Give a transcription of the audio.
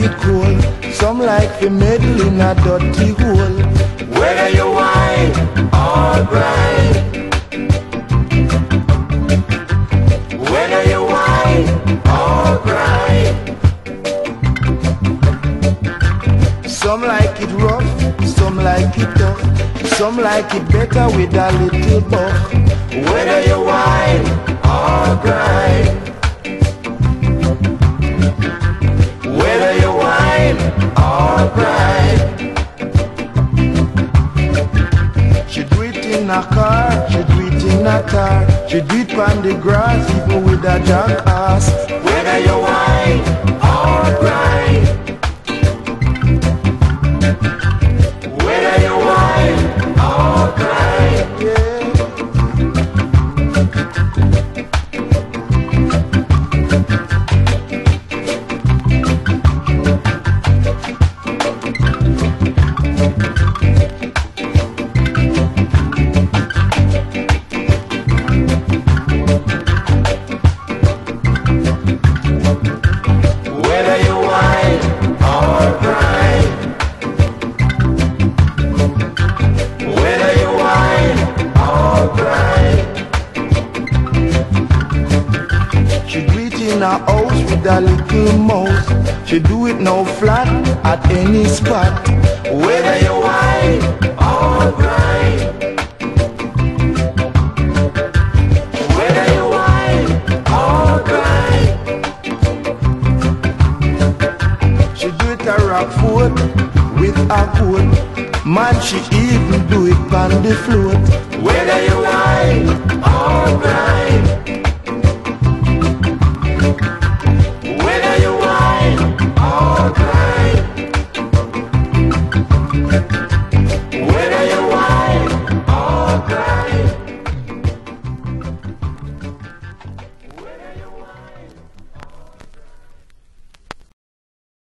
it cold, some like fi meddle in a dirty hole. Whether you whine or grind, whether you whine or grind. Some like it rough, some like it tough, some like it better with a little buff. Whether you whine or grind, whether you whine or grind. She do it in a car, she do it in a car, she do it on the grass, even with a jackass. Whether you whine or grind, whether you whine or grind, yeah. Whether you whine or grind, whether you whine or grind. She do it in a house with a little mouse, she do it now flat at any spot. Whether you whine or grind, whether you whine or grind. She do it a rock foot with a coat, man she even do it on the float. Whether you whine